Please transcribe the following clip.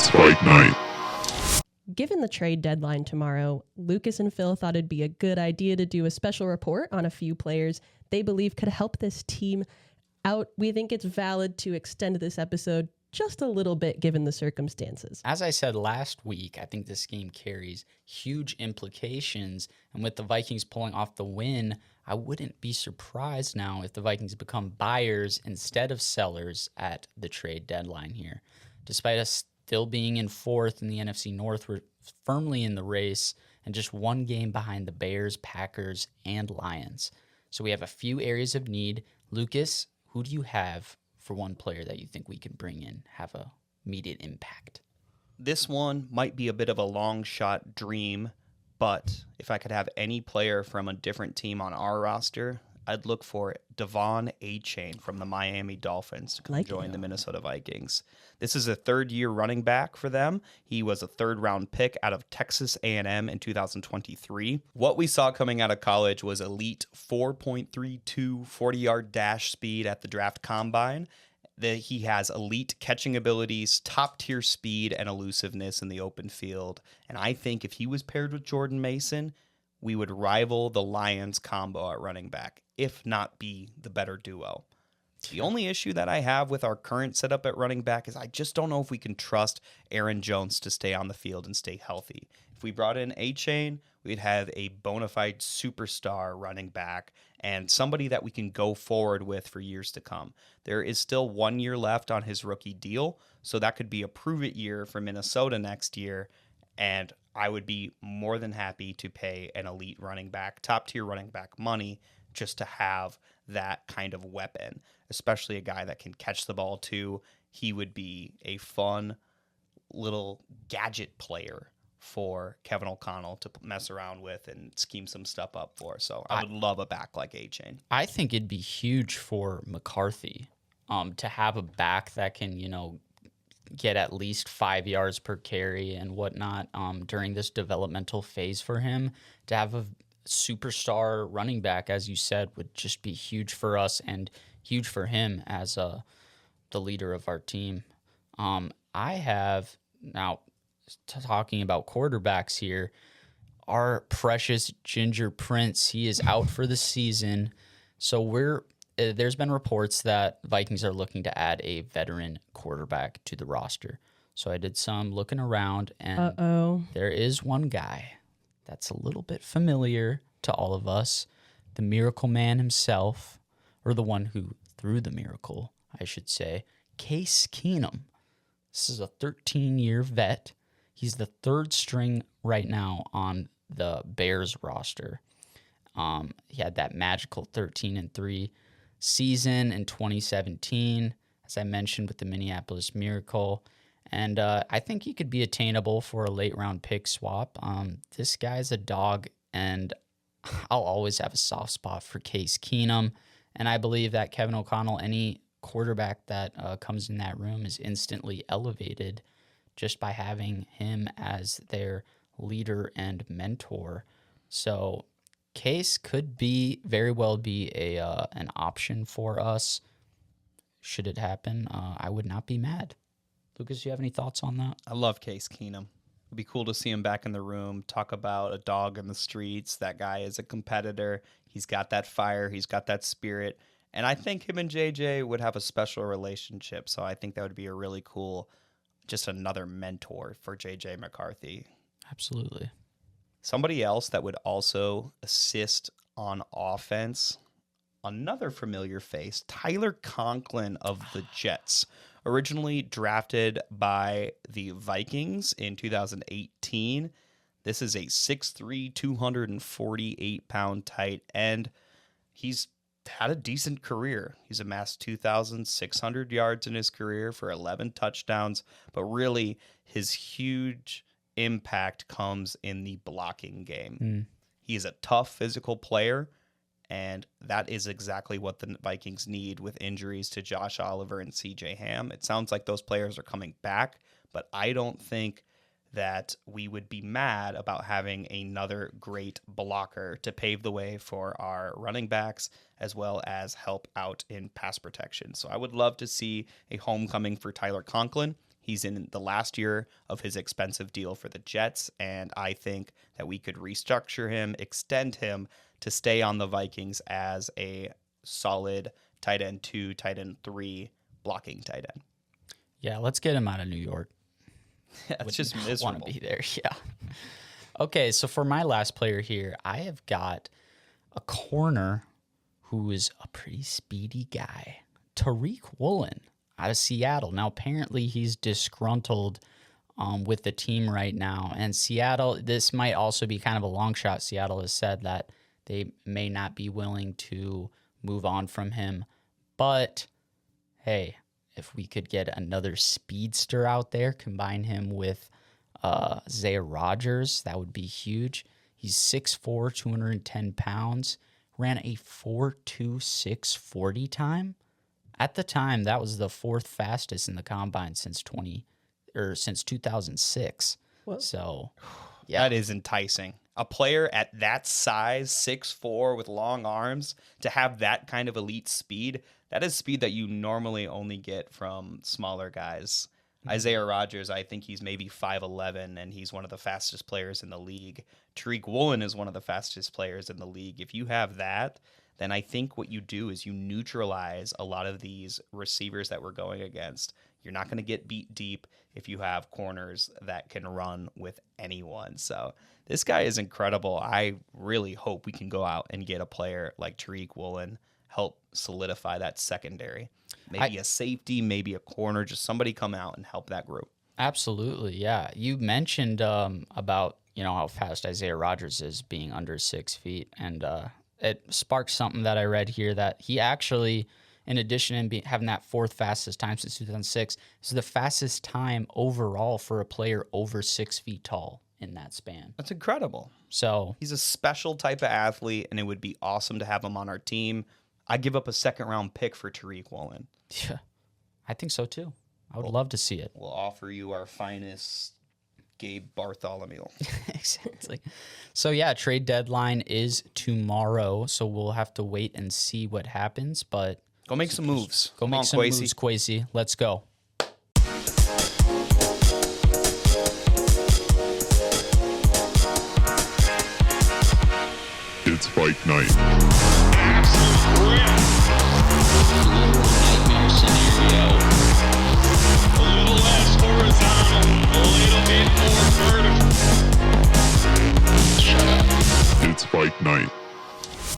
It's Vike Nite. Given the trade deadline tomorrow, Lucas and Phil thought it'd be a good idea to do a special report on a few players they believe could help this team out. We think it's valid to extend this episode just a little bit given the circumstances. As I said last week, I think this game carries huge implications. And with the Vikings pulling off the win, I wouldn't be surprised now if the Vikings become buyers instead of sellers at the trade deadline here. Despite us still being in fourth in the NFC North, we're firmly in the race and just one game behind the Bears, Packers, and Lions. So we have a few areas of need. Lucas, who do you have for one player that you think we can bring in, have a immediate impact? This one might be a bit of a long shot dream, but if I could have any player from a different team on our roster, I'd look for Devon A-Chain from the Miami Dolphins to come join the Minnesota Vikings. This is a third-year running back for them. He was a third-round pick out of Texas A&M in 2023. What we saw coming out of college was elite 4.32 40-yard dash speed at the draft combine. He has elite catching abilities, top-tier speed, and elusiveness in the open field. And I think if he was paired with Jordan Mason, we would rival the Lions combo at running back, if not be the better duo. The only issue that I have with our current setup at running back is I just don't know if we can trust Aaron Jones to stay on the field and stay healthy. If we brought in A-Chain, we'd have a bona fide superstar running back and somebody that we can go forward with for years to come. There is still 1 year left on his rookie deal, so that could be a prove-it year for Minnesota next year, and I would be more than happy to pay an elite running back, top-tier running back money, just to have that kind of weapon, especially a guy that can catch the ball too. He would be a fun little gadget player for Kevin O'Connell to mess around with and scheme some stuff up for. So I would love a back like A-Chain. I think it'd be huge for McCarthy to have a back that can, get at least 5 yards per carry and whatnot during this developmental phase for him. To have a superstar running back, as you said, would just be huge for us and huge for him as the leader of our team. I have, now talking about quarterbacks here, our precious Ginger Prince, he is out for the season. So there's been reports that Vikings are looking to add a veteran quarterback to the roster. So I did some looking around, and there is one guy that's a little bit familiar to all of us, the Miracle Man himself, or the one who threw the miracle, I should say, Case Keenum. This is a 13-year vet. He's the third string right now on the Bears roster. He had that magical 13-3 season in 2017, as I mentioned, with the Minneapolis Miracle. And I think he could be attainable for a late-round pick swap. This guy's a dog, and I'll always have a soft spot for Case Keenum. And I believe that Kevin O'Connell, any quarterback that comes in that room, is instantly elevated just by having him as their leader and mentor. So Case could very well be an option for us. Should it happen, I would not be mad. Lucas, do you have any thoughts on that? I love Case Keenum. It'd be cool to see him back in the room, talk about a dog in the streets. That guy is a competitor. He's got that fire. He's got that spirit. And I think him and JJ would have a special relationship. So I think that would be a really cool, just another mentor for JJ McCarthy. Absolutely. Somebody else that would also assist on offense, another familiar face, Tyler Conklin of the Jets. Originally drafted by the Vikings in 2018. This is a 6'3", 248-pound tight end. He's had a decent career. He's amassed 2,600 yards in his career for 11 touchdowns, but really his huge impact comes in the blocking game. He's a tough physical player, and that is exactly what the Vikings need with injuries to Josh Oliver and C.J. Ham. It sounds like those players are coming back, but I don't think that we would be mad about having another great blocker to pave the way for our running backs as well as help out in pass protection. So I would love to see a homecoming for Tyler Conklin. He's in the last year of his expensive deal for the Jets, and I think that we could restructure him, extend him to stay on the Vikings as a solid tight end 2, tight end 3 blocking tight end. Yeah, let's get him out of New York. It's just miserable. Want to be there, yeah. Okay, so for my last player here, I have got a corner who is a pretty speedy guy, Tariq Woolen out of Seattle. Now, apparently he's disgruntled with the team right now. And Seattle, this might also be kind of a long shot. Seattle has said that they may not be willing to move on from him. But, hey, if we could get another speedster out there, combine him with Isaiah Rodgers, that would be huge. He's 6'4", 210 pounds, ran a 4.26 40 time. At the time, that was the 4th fastest in the combine since 2006. Whoa. So, yeah. That is enticing. A player at that size, 6'4", with long arms, to have that kind of elite speed, that is speed that you normally only get from smaller guys. Isaiah Rodgers, I think he's maybe 5'11", and he's one of the fastest players in the league. Tariq Woolen is one of the fastest players in the league. If you have that, then I think what you do is you neutralize a lot of these receivers that we're going against. You're not going to get beat deep if you have corners that can run with anyone. So this guy is incredible. I really hope we can go out and get a player like Tariq Woolen, help solidify that secondary. Maybe a safety, maybe a corner, just somebody come out and help that group. Absolutely, yeah. You mentioned about how fast Isaiah Rodgers is being under 6 feet, and it sparked something that I read here that he actually, in addition to having that 4th fastest time since 2006, is the fastest time overall for a player over 6 feet tall in that span. That's incredible. So he's a special type of athlete, and it would be awesome to have him on our team. I'd give up a 2nd-round pick for Tariq Woolen. Yeah, I think so too. I would love to see it. We'll offer you our finest Gabe Bartholomew. Exactly. So yeah, trade deadline is tomorrow, so we'll have to wait and see what happens. But go make some moves. Go make some moves, Kwesi. Let's go. It's Vike Nite.